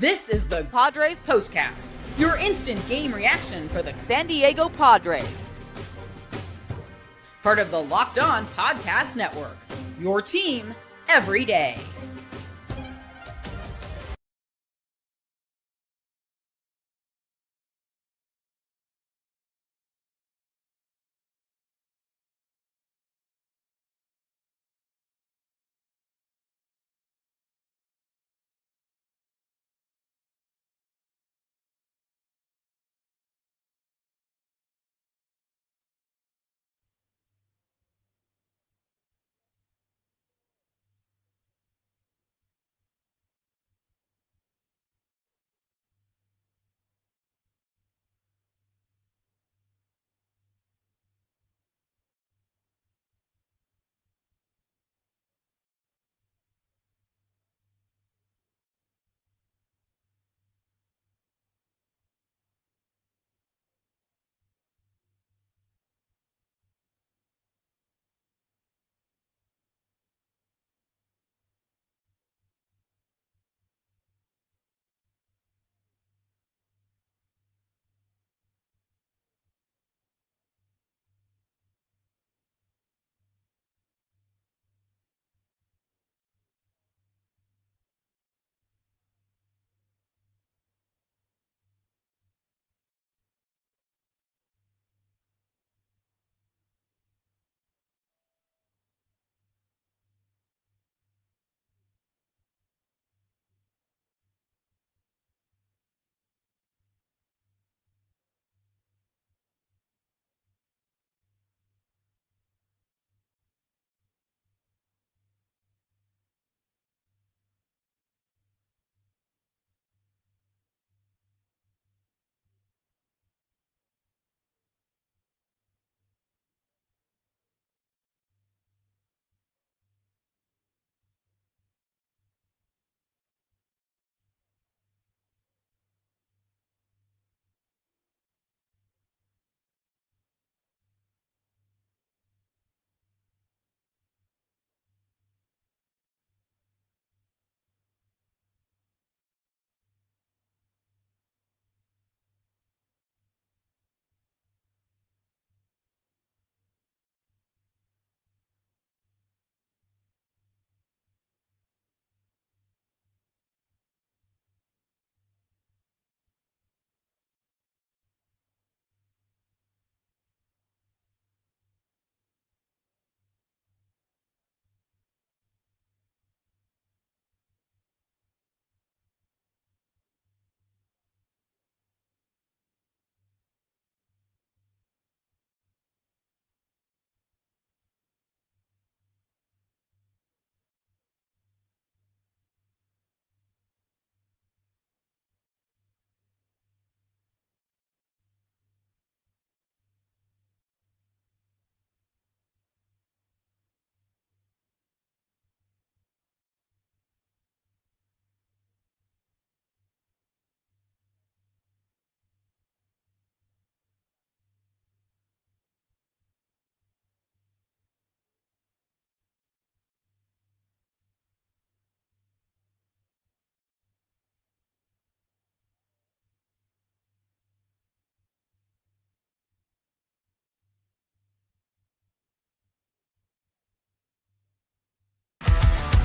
This is the Padres POSTCAST, your instant game reaction for the San Diego Padres. Part of the Locked On Podcast Network, your team every day.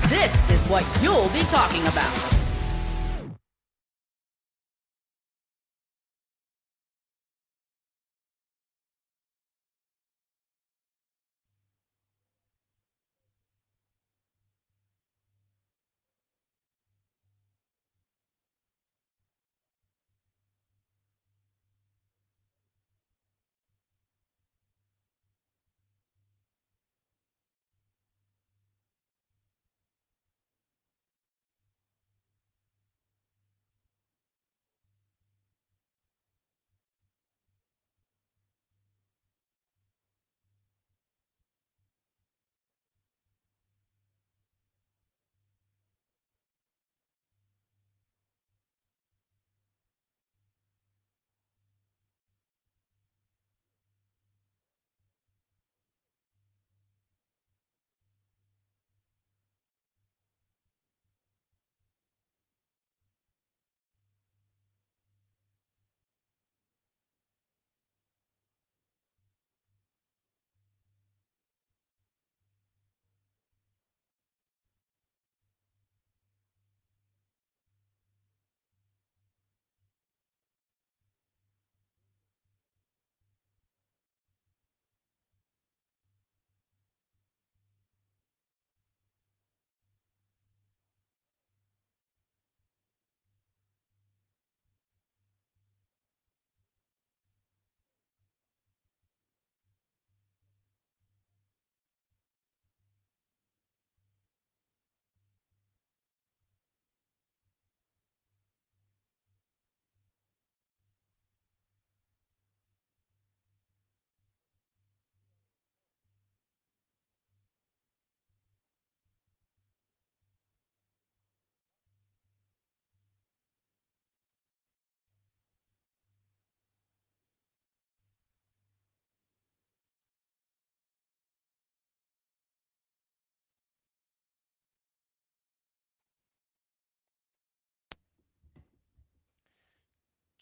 This is what you'll be talking about.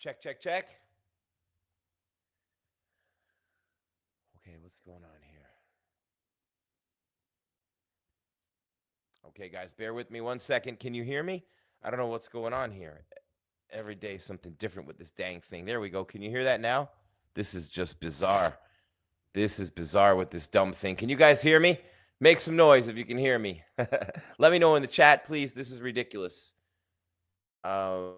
Check, check, check. Okay, what's going on here? Okay, guys, bear with me 1 second. Can you hear me? I don't know what's going on here. Every day something different with this dang thing. There we go. Can you hear that now? This is just bizarre. This is bizarre with this dumb thing. Can you guys hear me? Make some noise if you can hear me. Let me know in the chat, please. This is ridiculous.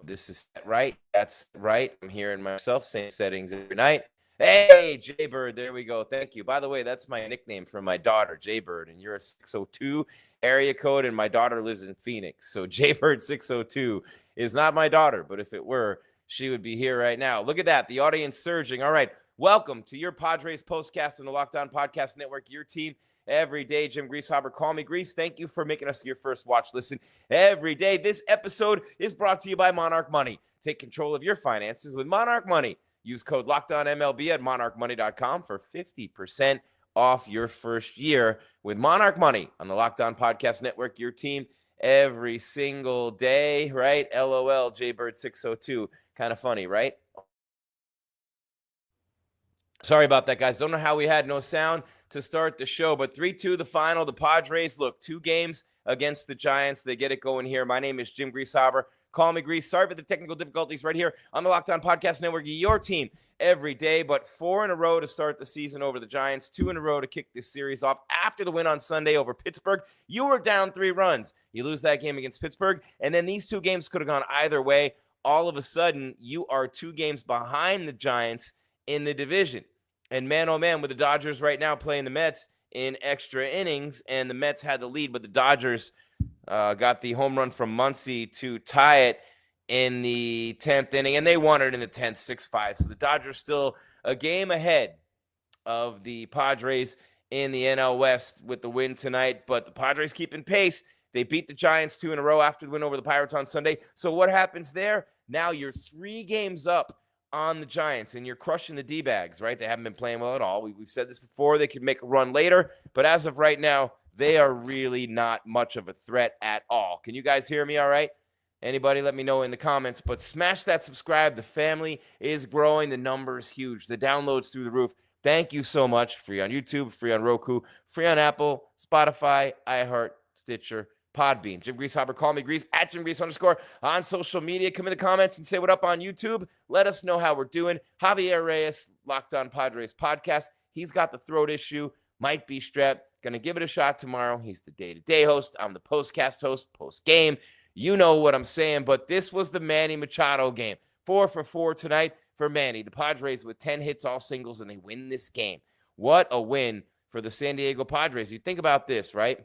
This is right. That's right. I'm hearing myself. Same settings every night. Hey, Jaybird. There we go. Thank you. By the way, that's my nickname for my daughter, Jaybird. And you're a 602 area code, and my daughter lives in Phoenix. So Jaybird 602 is not my daughter, but if it were, she would be here right now. Look at that. The audience surging. All right. Welcome to your Padres postcast in the Locked On Podcast Network, your team every day. Jim Greasehaber, call me Grease. Thank you for making us your first watch listen every day. This episode is brought to you by Monarch Money. Take control of your finances with Monarch Money. Use code LOCKEDONMLB at monarchmoney.com for 50% off your first year with Monarch Money on the Locked On Podcast Network, your team every single day, right? LOL, Jaybird602. Kind of funny, right? Sorry about that, guys. Don't know how we had no sound to start the show, but 3-2 the final. The Padres, look, 2 games against the Giants. They get it going here. My name is Jim Greasehaber. Call me Grease. Sorry for the technical difficulties right here on the Locked On Podcast Network, your team every day, but 4 in a row to start the season over the Giants, 2 in a row to kick this series off after the win on Sunday over Pittsburgh. You were down 3 runs. You lose that game against Pittsburgh, and then these 2 games could have gone either way. All of a sudden, you are 2 games behind the Giants in the division. And man, oh man, with the Dodgers right now playing the Mets in extra innings, and the Mets had the lead, but the Dodgers got the home run from Muncy to tie it in the 10th inning, and they won it in the 10th, 6-5. So the Dodgers still a game ahead of the Padres in the NL West with the win tonight, but the Padres keeping pace. They beat the Giants 2 in a row after the win over the Pirates on Sunday. So what happens there? Now you're 3 games up on the Giants, and you're crushing the D-bags, right? They haven't been playing well at all. We've said this before. They could make a run later, but as of right now, they are really not much of a threat at all. Can you guys hear me all right? Anybody, let me know in the comments, but smash that subscribe. The family is growing. The number is huge. The downloads through the roof. Thank you so much. Free on YouTube, free on Roku, free on Apple, Spotify, iHeart, Stitcher, Podbean. Jim Greasehaber, call me Grease, at Jim Grease _ on social media. Come in the comments and say what up on YouTube. Let us know how we're doing. Javier Reyes, Locked On Padres podcast. He's got the throat issue, might be strep. Going to give it a shot tomorrow. He's the day-to-day host. I'm the postcast host, post-game. You know what I'm saying, but this was the Manny Machado game. 4 for 4 tonight for Manny. The Padres with 10 hits, all singles, and they win this game. What a win for the San Diego Padres. You think about this, right?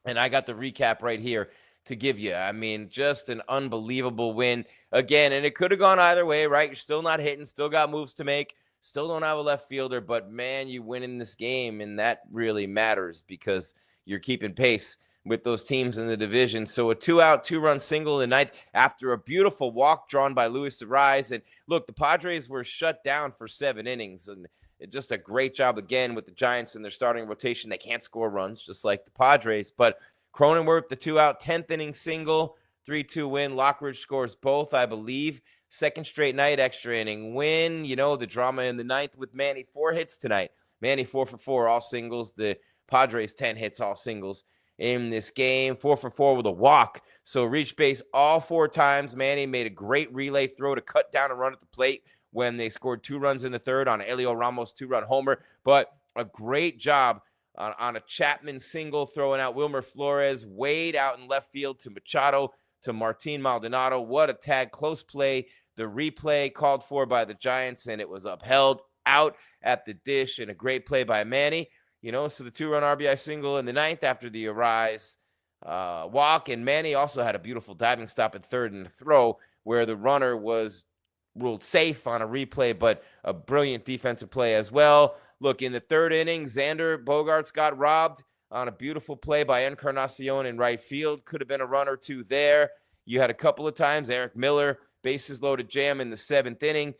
And I got the recap right here to give you. I mean, just an unbelievable win again. And it could have gone either way, right? You're still not hitting, still got moves to make, still don't have a left fielder. But, man, you win in this game, and that really matters because you're keeping pace with those teams in the division. So a 2-out, 2-run single in the ninth after a beautiful walk drawn by Luis Arraez. And, look, the Padres were shut down for 7 innings. And just a great job again with the Giants in their starting rotation. They can't score runs, just like the Padres. But Cronenworth, the 2-out, 10th inning single, 3-2 win. Lockridge scores both, I believe. Second straight night, extra inning win. You know, the drama in the ninth with Manny, 4 hits tonight. Manny 4 for 4, all singles. The Padres 10 hits, all singles in this game. 4 for 4 with a walk. So reach base all 4 times. Manny made a great relay throw to cut down a run at the plate when they scored 2 runs in the third on Elio Ramos' 2-run homer. But a great job on a Chapman single, throwing out Wilmer Flores, Wade out in left field to Machado, to Martin Maldonado. What a tag, close play. The replay called for by the Giants, and it was upheld out at the dish, and a great play by Manny. You know, so the 2-run RBI single in the ninth after the Arraez walk, and Manny also had a beautiful diving stop at third in the throw where the runner was ruled safe on a replay, but a brilliant defensive play as well. Look, in the third inning, Xander Bogaerts got robbed on a beautiful play by Encarnacion in right field. Could have been a run or 2 there. You had a couple of times Eric Miller, bases loaded jam in the 7th inning.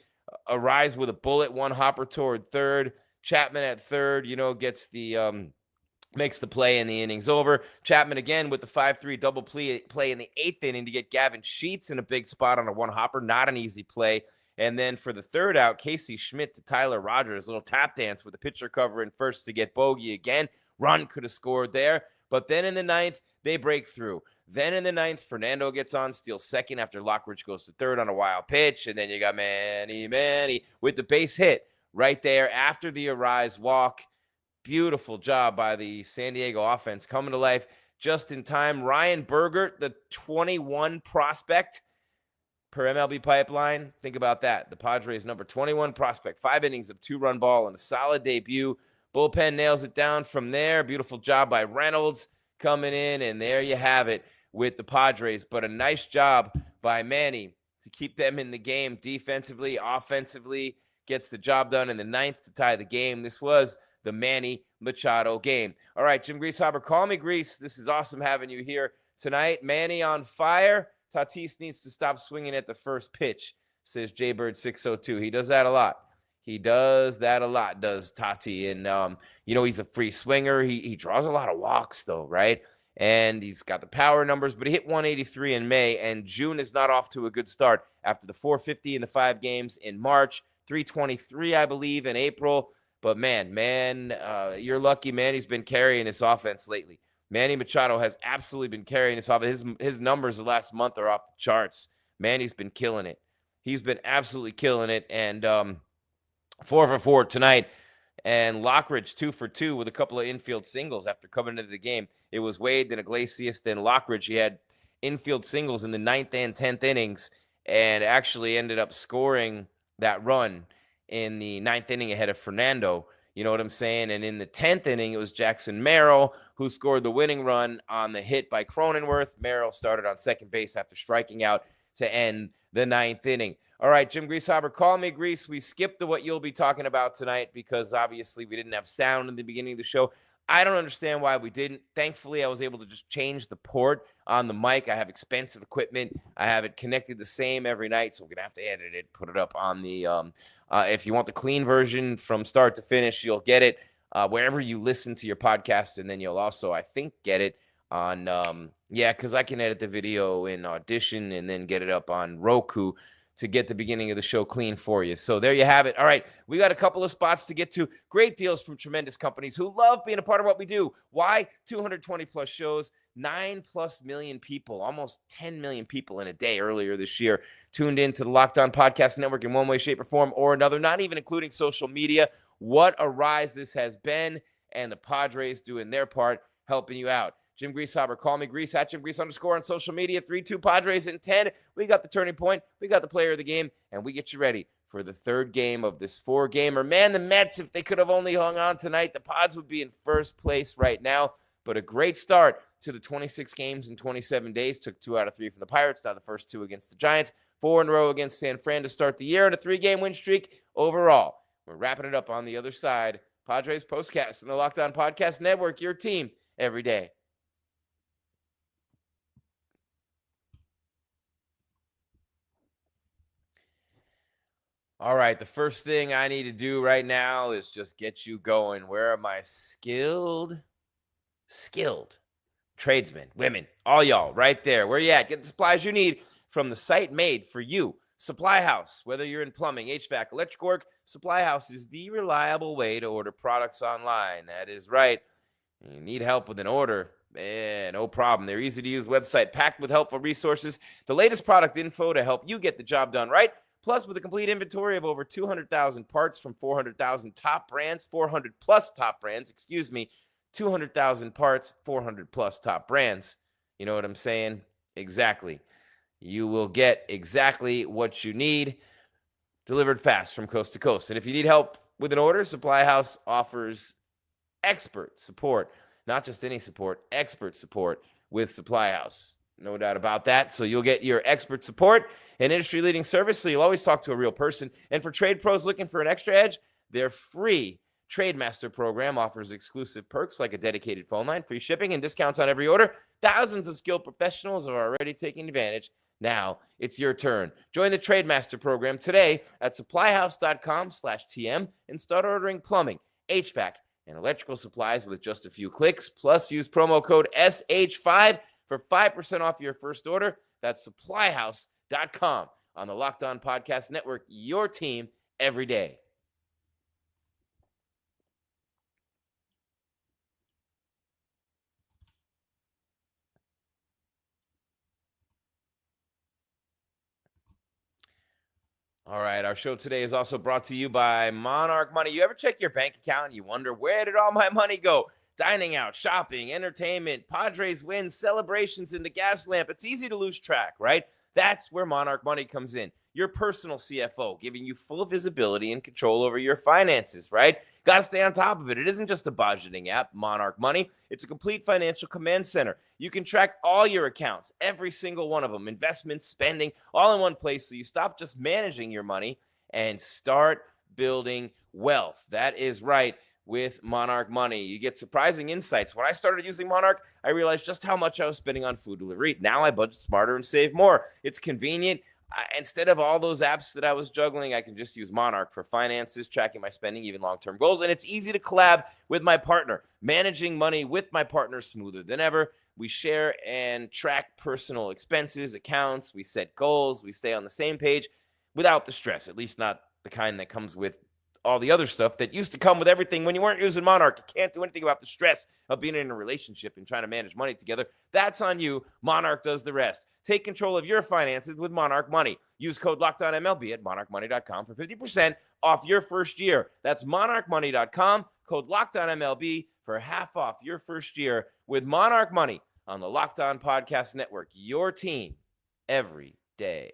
Arraez with a bullet, 1 hopper toward third. Chapman at third, you know, gets the makes the play and the inning's over. Chapman again with the 5-3 double play in the 8th inning to get Gavin Sheets in a big spot on a 1 hopper. Not an easy play. And then for the third out, Casey Schmidt to Tyler Rogers, little tap dance with the pitcher covering first to get bogey again. Run could have scored there. But then in the ninth, they break through. Then in the ninth, Fernando gets on, steals second after Lockridge goes to third on a wild pitch. And then you got Manny with the base hit right there after the Arraez walk. Beautiful job by the San Diego offense coming to life just in time. Ryan Bergert, the 21 prospect per MLB Pipeline. Think about that. The Padres' number 21 prospect. 5 innings of 2-run ball and a solid debut. Bullpen nails it down from there. Beautiful job by Reynolds coming in, and there you have it with the Padres. But a nice job by Manny to keep them in the game defensively, offensively. Gets the job done in the ninth to tie the game. This was the Manny Machado game. All right, Jim Greasehaber, call me Grease. This is awesome having you here tonight. Manny on fire. Tatis needs to stop swinging at the first pitch, says Jaybird602. He does that a lot. He does that a lot, does Tati. And, he's a free swinger. He draws a lot of walks, though, right? And he's got the power numbers, but he hit 183 in May, and June is not off to a good start after the 450 in the 5 games in March, 323, I believe, in April. But, man, you're lucky, man. He's been carrying this offense lately. Manny Machado has absolutely been carrying this offense. His numbers the last month are off the charts. Manny's been killing it. He's been absolutely killing it. And 4 for 4 tonight. And Lockridge 2 for 2 with a couple of infield singles after coming into the game. It was Wade, then Iglesias, then Lockridge. He had infield singles in the 9th and 10th innings and actually ended up scoring that run in the 9th inning ahead of Fernando. You know what I'm saying? And in the 10th inning, it was Jackson Merrill who scored the winning run on the hit by Cronenworth. Merrill started on second base after striking out to end the 9th inning. All right, Jim Greasehaber, call me Grease. We skipped to what you'll be talking about tonight because obviously we didn't have sound in the beginning of the show. I don't understand why we didn't. Thankfully, I was able to just change the port on the mic. I have expensive equipment. I have it connected the same every night, so I'm going to have to edit it, put it up on the if you want the clean version from start to finish, you'll get it wherever you listen to your podcast, and then you'll also, I think, get it on, because I can edit the video in Audition and then get it up on Roku to get the beginning of the show clean for you. So there you have it. All right, we got a couple of spots to get to. Great deals from tremendous companies who love being a part of what we do. Why? 220-plus shows, 9+ million people, almost 10 million people in a day earlier this year tuned into the Locked On Podcast Network in one way, shape, or form or another, not even including social media. What a rise this has been, and the Padres doing their part, helping you out. Jim Greasehaber, call me Grease, at Jim Grease _ on social media, 3-2 Padres in 10. We got the turning point. We got the player of the game, and we get you ready for the third game of this 4-gamer. Man, the Mets, if they could have only hung on tonight, the Pods would be in first place right now. But a great start to the 26 games in 27 days. Took 2 out of 3 from the Pirates, now the first 2 against the Giants, 4 in a row against San Fran to start the year, and a 3-game win streak overall. We're wrapping it up on the other side. Padres Postcast and the Locked On Podcast Network, your team every day. All right, the first thing I need to do right now is just get you going. Where are my skilled tradesmen, women, all y'all right there? Where you at? Get the supplies you need from the site made for you. Supply House, whether you're in plumbing, HVAC, electrical work, Supply House is the reliable way to order products online. That is right. You need help with an order? No problem. Their easy-to-use website packed with helpful resources, the latest product info to help you get the job done right. Plus, with a complete inventory of over 200,000 parts from 400,000 top brands, 400-plus top brands, 200,000 parts, 400-plus top brands. You know what I'm saying? Exactly. You will get exactly what you need delivered fast from coast to coast. And if you need help with an order, Supply House offers expert support. Not just any support, expert support with Supply House. No doubt about that. So you'll get your expert support and industry-leading service, so you'll always talk to a real person. And for trade pros looking for an extra edge, their free TradeMaster program offers exclusive perks like a dedicated phone line, free shipping, and discounts on every order. Thousands of skilled professionals are already taking advantage. Now it's your turn. Join the TradeMaster program today at supplyhouse.com/TM and start ordering plumbing, HVAC, and electrical supplies with just a few clicks. Plus, use promo code SH5 for 5% off your first order. That's supplyhouse.com. on the Locked On Podcast Network, your team every day. All right, our show today is also brought to you by Monarch Money. You ever check your bank account and you wonder, where did all my money go? Dining out, shopping, entertainment, Padres wins, celebrations in the gas lamp. It's easy to lose track, right? That's where Monarch Money comes in. Your personal CFO, giving you full visibility and control over your finances, right? Got to stay on top of it. It isn't just a budgeting app, Monarch Money. It's a complete financial command center. You can track all your accounts, every single one of them, investments, spending, all in one place, so you stop just managing your money and start building wealth. That is right. With Monarch Money, you get surprising insights. When I started using Monarch, I realized just how much I was spending on food delivery. Now I budget smarter and save more. It's convenient. Instead of all those apps that I was juggling, I can just use Monarch for finances, tracking my spending, even long-term goals. And it's easy to collab with my partner. Managing money with my partner is smoother than ever. We share and track personal expenses, accounts. We set goals. We stay on the same page without the stress, at least not the kind that comes with all the other stuff that used to come with everything when you weren't using Monarch. You can't do anything about the stress of being in a relationship and trying to manage money together. That's on you. Monarch does the rest. Take control of your finances with Monarch Money. Use code LOCKEDONMLB at monarchmoney.com for 50% off your first year. That's monarchmoney.com, code LOCKEDONMLB for half off your first year with Monarch Money on the Locked On Podcast Network. Your team every day.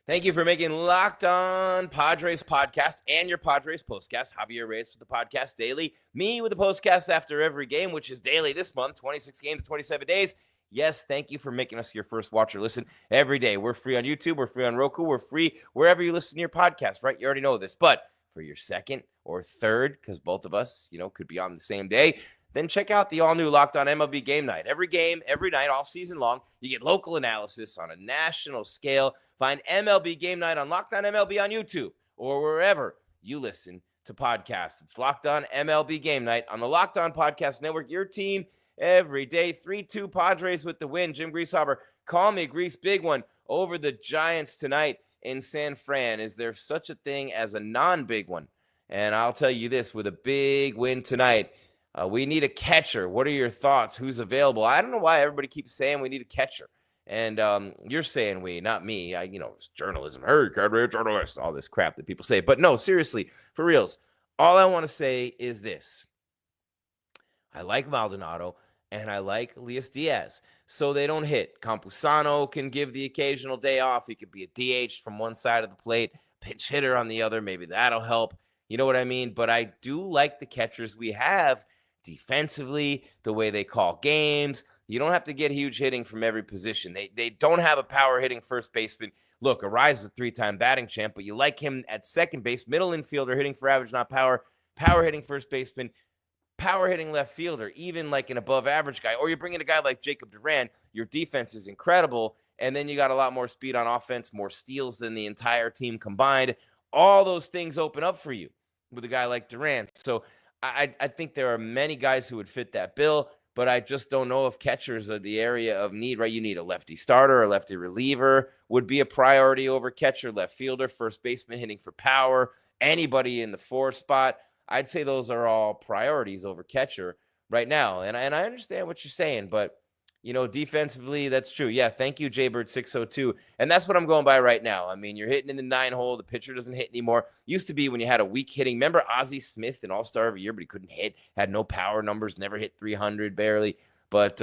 Thank you for making Locked On Padres podcast and your Padres postcast. Javier Reyes with the podcast daily. Me with the postcast after every game, which is daily this month, 26 games, 27 days. Yes, thank you for making us your first watch or listen every day. We're free on YouTube. We're free on Roku. We're free wherever you listen to your podcast, right? You already know this. But for your second or third, because both of us, could be on the same day, then check out the all-new Locked On MLB Game Night. Every game, every night, all season long, you get local analysis on a national scale. Find MLB Game Night on Locked On MLB on YouTube or wherever you listen to podcasts. It's Locked On MLB Game Night on the Locked On Podcast Network. Your team every day. 3-2 Padres with the win. Jim Greasehaber, call me Grease. Big one over the Giants tonight in San Fran. Is there such a thing as a non-big one? And I'll tell you this, with a big win tonight, we need a catcher. What are your thoughts? Who's available? I don't know why everybody keeps saying we need a catcher. And you're saying we, not me. It's journalism. Hey, can't be a journalist. All this crap that people say. But no, seriously, for reals, all I want to say is this. I like Maldonado and I like Luis Diaz. So they don't hit. Campusano can give the occasional day off. He could be a DH from one side of the plate, pinch hitter on the other. Maybe that'll help. You know what I mean? But I do like the catchers we have defensively, the way they call games. You don't have to get huge hitting from every position. They don't have a power hitting first baseman. Look, Arraez is a 3-time batting champ, but you like him at second base, middle infielder, hitting for average, not power, power hitting first baseman, power hitting left fielder, even like an above average guy. Or you bring in a guy like Jacob Duran, your defense is incredible, and then you got a lot more speed on offense, more steals than the entire team combined. All those things open up for you with a guy like Duran. So I think there are many guys who would fit that bill, but I just don't know if catchers are the area of need, right? You need a lefty starter, a lefty reliever would be a priority over catcher, left fielder, first baseman hitting for power, anybody in the 4 spot. I'd say those are all priorities over catcher right now. And I understand what you're saying, but defensively, that's true. Yeah, thank you, Jaybird602. And that's what I'm going by right now. I mean, you're hitting in the 9-hole. The pitcher doesn't hit anymore. Used to be when you had a weak hitting. Remember Ozzie Smith, an all-star every year, but he couldn't hit, had no power numbers, never hit 300 barely. But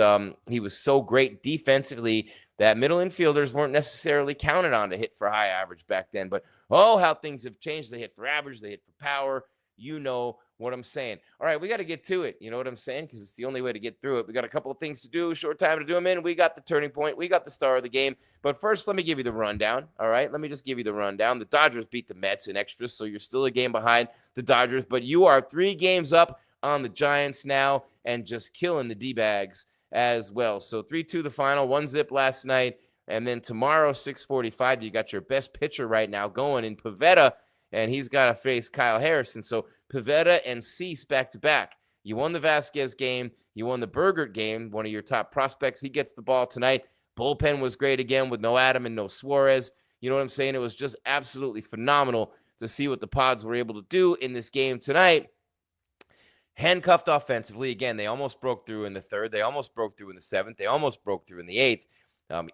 he was so great defensively that middle infielders weren't necessarily counted on to hit for high average back then. But, how things have changed. They hit for average. They hit for power. You know what I'm saying. All right, we got to get to it. You know what I'm saying? Because it's the only way to get through it. We got a couple of things to do, short time to do them in. We got the turning point. We got the star of the game. But first, let me give you the rundown. All right, let me just give you the rundown. The Dodgers beat the Mets in extras, so you're still a game behind the Dodgers. But you are 3 games up on the Giants now and just killing the D-bags as well. So 3-2 the final, 1-zip last night. And then tomorrow, 6:45, you got your best pitcher right now going in Pivetta. And he's got to face Kyle Harrison. So Pivetta and Cease back-to-back. You won the Vasquez game. You won the Bergert game, one of your top prospects. He gets the ball tonight. Bullpen was great again with no Adam and no Suarez. You know what I'm saying? It was just absolutely phenomenal to see what the Pods were able to do in this game tonight. Handcuffed offensively. Again, they almost broke through in the third. They almost broke through in the seventh. They almost broke through in the eighth.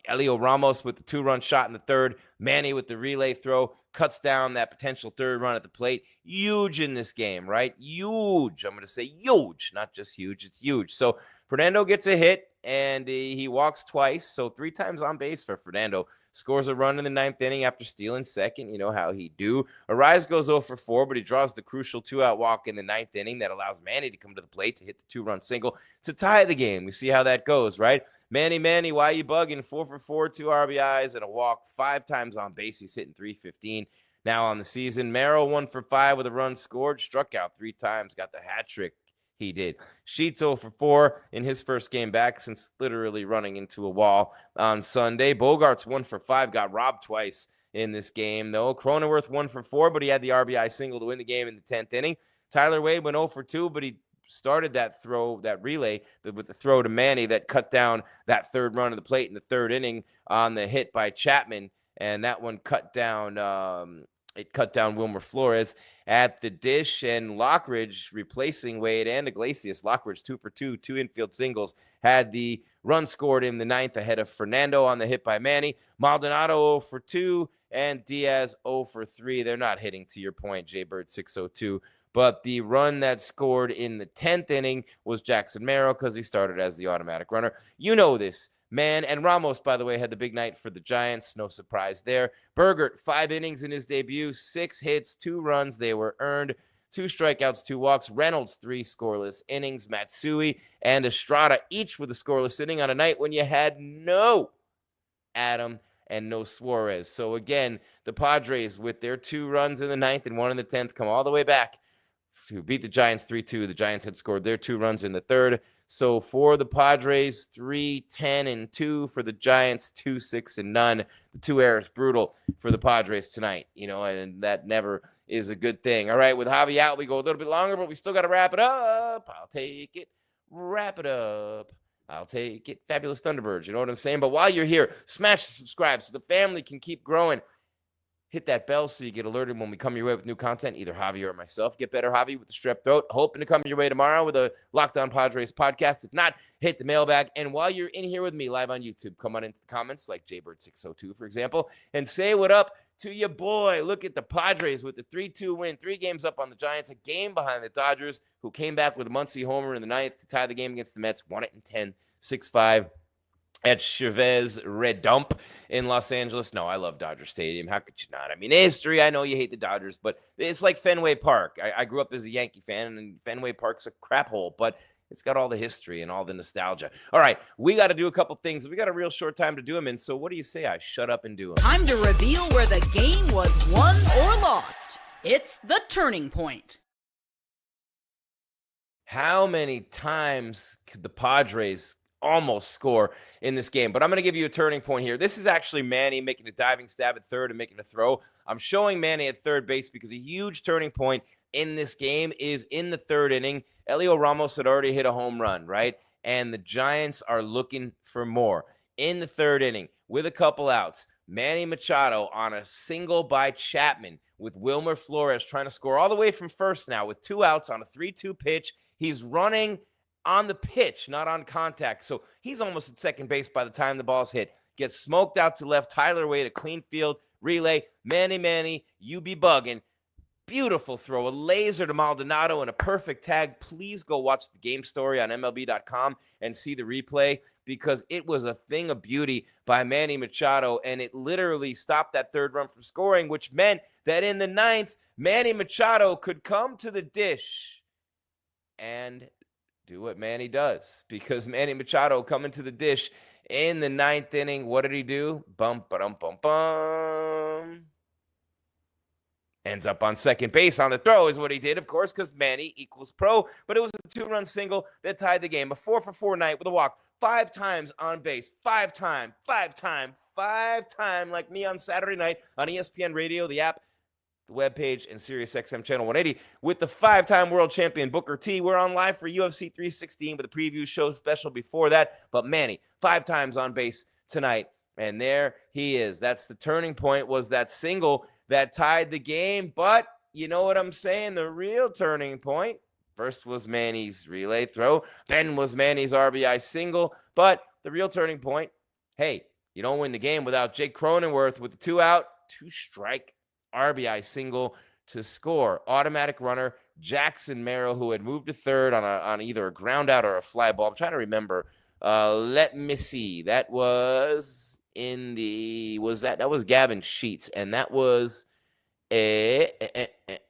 Elio Ramos with the 2-run shot in the third. Manny with the relay throw cuts down that potential third run at the plate. Huge in this game, right? Huge. I'm going to say huge, not just huge. It's huge. So Fernando gets a hit, and he walks twice. So 3 times on base for Fernando. Scores a run in the 9th inning after stealing second. You know how he do. Arraez goes 0 for 4, but he draws the crucial 2-out walk in the 9th inning that allows Manny to come to the plate to hit the 2-run single to tie the game. We see how that goes, right? Manny, why you bugging? 4 for 4, 2 RBIs, and a walk. 5 times on base. He's hitting .315 now on the season. Merrill 1 for 5 with a run scored. Struck out 3 times. Got the hat trick. He did. Sheets 0 for 4 in his first game back since literally running into a wall on Sunday. Bogarts 1 for 5. Got robbed twice in this game, though. Cronenworth 1 for 4, but he had the RBI single to win the game in the 10th inning. Tyler Wade went 0 for 2, but he started that throw, that relay with the throw to Manny that cut down that third run of the plate in the 3rd inning on the hit by Chapman. And that one cut down, Wilmer Flores at the dish, and Lockridge replacing Wade and Iglesias. Lockridge 2 for 2, 2 infield singles, had the run scored in the 9th ahead of Fernando on the hit by Manny. Maldonado 0 for 2 and Diaz 0 for 3. They're not hitting, to your point, Jay-Bird 602. But the run that scored in the 10th inning was Jackson Merrill because he started as the automatic runner. You know this, man. And Ramos, by the way, had the big night for the Giants. No surprise there. Bergert, 5 innings in his debut, 6 hits, 2 runs. They were earned. 2 strikeouts, 2 walks. Reynolds, 3 scoreless innings. Matsui and Estrada each with a scoreless inning on a night when you had no Adam and no Suarez. So again, the Padres with their 2 runs in the 9th and 1 in the 10th come all the way back to beat the Giants 3-2. The Giants had scored their 2 runs in the 3rd. So for the Padres, 3-10-2. For the Giants, 2-6-0. The 2 errors, brutal for the Padres tonight, you know, and that never is a good thing. All right, with Javi out, we go a little bit longer, but we still got to wrap it up. I'll take it. Wrap it up. I'll take it. Fabulous Thunderbirds, you know what I'm saying? But while you're here, smash the subscribe so the family can keep growing. Hit that bell so you get alerted when we come your way with new content, either Javi or myself. Get better, Javi, with the strep throat. Hoping to come your way tomorrow with a Locked On Padres podcast. If not, hit the mailbag. And while you're in here with me live on YouTube, come on into the comments like Jaybird602, for example, and say what up to your boy. Look at the Padres with the 3-2 win, 3 games up on the Giants, a game behind the Dodgers, who came back with a Muncy homer in the 9th to tie the game against the Mets, won it in 10, 6-5. At Chavez Red Dump in Los Angeles. No, I love Dodger Stadium. How could you not? I mean, history, I know you hate the Dodgers, but it's like Fenway Park. I grew up as a Yankee fan, and Fenway Park's a crap hole, but it's got all the history and all the nostalgia. All right, we got to do a couple things. We got a real short time to do them in, so what do you say I shut up and do them? Time to reveal where the game was won or lost. It's the turning point. How many times could the Padres almost score in this game? But I'm going to give you a turning point here. This is actually Manny making a diving stab at third and making a throw. I'm showing Manny at third base because a huge turning point in this game is in the 3rd inning. Elio Ramos had already hit a home run, right? And the Giants are looking for more. In the 3rd inning, with a couple outs, Manny Machado on a single by Chapman with Wilmer Flores trying to score all the way from first now with 2 outs on a 3-2 pitch. He's running on the pitch, not on contact. So he's almost at second base by the time the ball's hit. Gets smoked out to left. Tyler Wade, a clean field relay. Manny, you be bugging. Beautiful throw, a laser to Maldonado and a perfect tag. Please go watch the game story on MLB.com and see the replay because it was a thing of beauty by Manny Machado, and it literally stopped that 3rd run from scoring, which meant that in the 9th, Manny Machado could come to the dish and do what Manny does, because Manny Machado coming to the dish in the 9th inning. What did he do? Bum, ba-dum, bum, bum. Ends up on second base on the throw is what he did, of course, because Manny equals pro. But it was a 2-run single that tied the game. A 4 for 4 night with a walk. 5 times on base. 5 time, like me on Saturday night on ESPN Radio, the app. the webpage, and SiriusXM Channel 180 with the 5-time world champion Booker T. We're on live for UFC 316 with a preview show special before that. But Manny, 5 times on base tonight, and there he is. That's the turning point, was that single that tied the game. But you know what I'm saying? The real turning point, first was Manny's relay throw, then was Manny's RBI single. But the real turning point, hey, you don't win the game without Jake Cronenworth with the 2-out, 2-strike RBI single to score. Automatic runner, Jackson Merrill, who had moved to third on either a ground out or a fly ball. I'm trying to remember. Let me see. That was that was Gavin Sheets, and that was where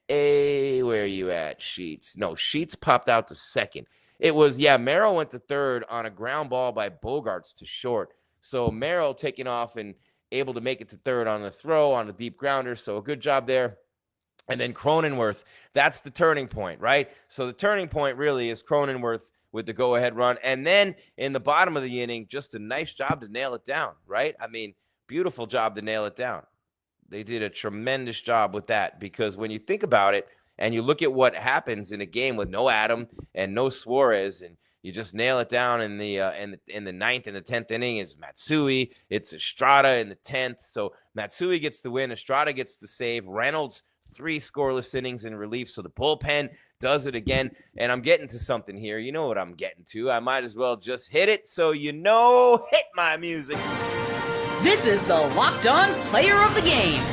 are you at, Sheets? No, Sheets popped out to second. It was, Merrill went to third on a ground ball by Bogarts to short. So Merrill taking off and able to make it to third on the throw on a deep grounder. So a good job there. And then Cronenworth, that's the turning point, right? So the turning point really is Cronenworth with the go-ahead run. And then in the bottom of the inning, just a nice job to nail it down, right? I mean, beautiful job to nail it down. They did a tremendous job with that, because when you think about it and you look at what happens in a game with no Adam and no Suarez, and you just nail it down in the ninth and the 10th inning, is Matsui. It's Estrada in the 10th. So Matsui gets the win. Estrada gets the save. Reynolds, 3 scoreless innings in relief. So the bullpen does it again. And I'm getting to something here. You know what I'm getting to. I might as well just hit it. So hit my music. This is the Locked On Player of the Game.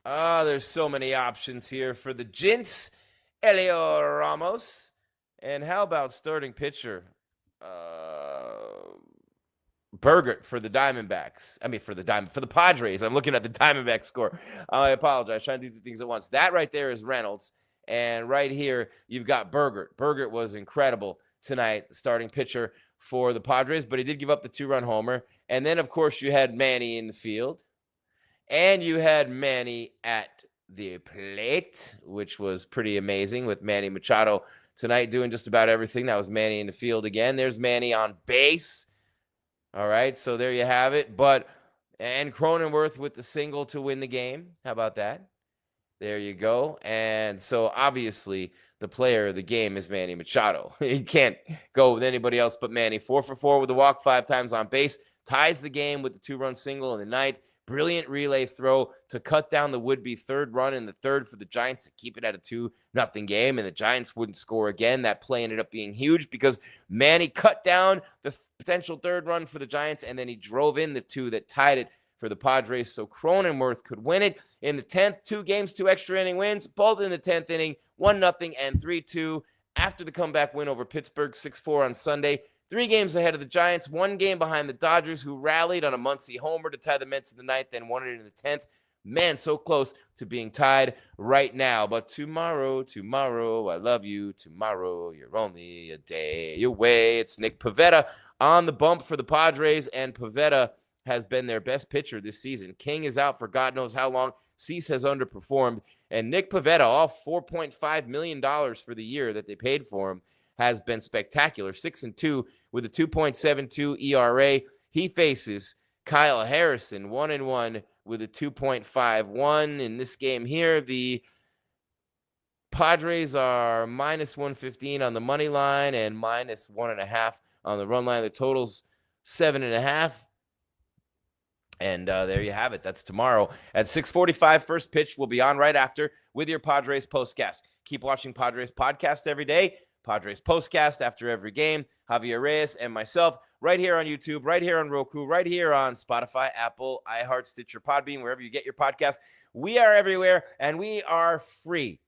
There's so many options here for the Gents. Elio Ramos. And how about starting pitcher? Bergert for the Diamondbacks. For the Padres. I'm looking at the Diamondback score. I apologize. Trying to do 2 things at once. That right there is Reynolds. And right here, you've got Bergert. Bergert was incredible tonight, the starting pitcher for the Padres, but he did give up the 2-run homer. And then, of course, you had Manny in the field. And you had Manny at the plate, which was pretty amazing, with Manny Machado tonight doing just about everything. That was Manny in the field again. There's Manny on base. All right, so there you have it. And Cronenworth with the single to win the game. How about that? There you go. And so obviously the player of the game is Manny Machado. You can't go with anybody else but Manny. 4 for 4 with a walk, 5 times on base. Ties the game with the 2-run single in the 9th. Brilliant relay throw to cut down the would-be 3rd run in the 3rd for the Giants to keep it at a 2-0 game, and the Giants wouldn't score again. That play ended up being huge because Manny cut down the potential 3rd run for the Giants, and then he drove in the 2 that tied it for the Padres, so Cronenworth could win it in the 10th. 2 games, 2 extra inning wins, both in the 10th inning, 1-0 and 3-2 after the comeback win over Pittsburgh, 6-4 on Sunday. 3 games ahead of the Giants, 1 game behind the Dodgers, who rallied on a Muncy homer to tie the Mets in the 9th and won it in the 10th. Man, so close to being tied right now. But tomorrow, I love you. Tomorrow, you're only a day away. It's Nick Pivetta on the bump for the Padres, and Pivetta has been their best pitcher this season. King is out for God knows how long. Cease has underperformed. And Nick Pivetta, all $4.5 million for the year that they paid for him, has been spectacular. 6-2 with a 2.72 ERA. He faces Kyle Harrison, 1-1 with a 2.51 in this game here. The Padres are -115 on the money line and -1.5 on the run line. The total's 7.5. And there you have it. That's tomorrow at 6:45. First pitch will be on right after with your Padres postcast. Keep watching Padres podcast every day. Padres postcast after every game. Javier Reyes and myself right here on YouTube, right here on Roku, right here on Spotify, Apple, iHeart, Stitcher, Podbean, wherever you get your podcast. We are everywhere, and we are free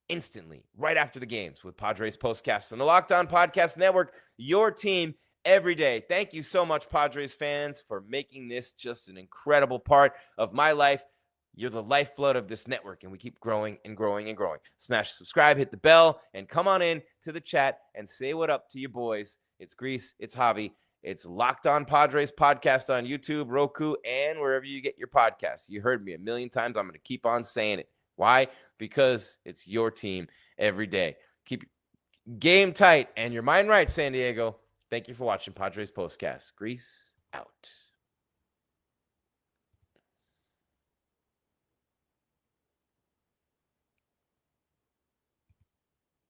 instantly right after the games with Padres postcast on the Locked On Podcast Network, your team every day. Thank you so much, Padres fans, for making this just an incredible part of my life. You're the lifeblood of this network, and we keep growing and growing and growing. Smash subscribe, hit the bell, and come on in to the chat and say what up to you boys. It's Grease, it's Javi, it's Locked On Padres podcast on YouTube, Roku, and wherever you get your podcasts. You heard me a million times. I'm going to keep on saying it. Why? Because it's your team every day. Keep game tight and your mind right, San Diego. Thank you for watching Padres Postcast. Grease out.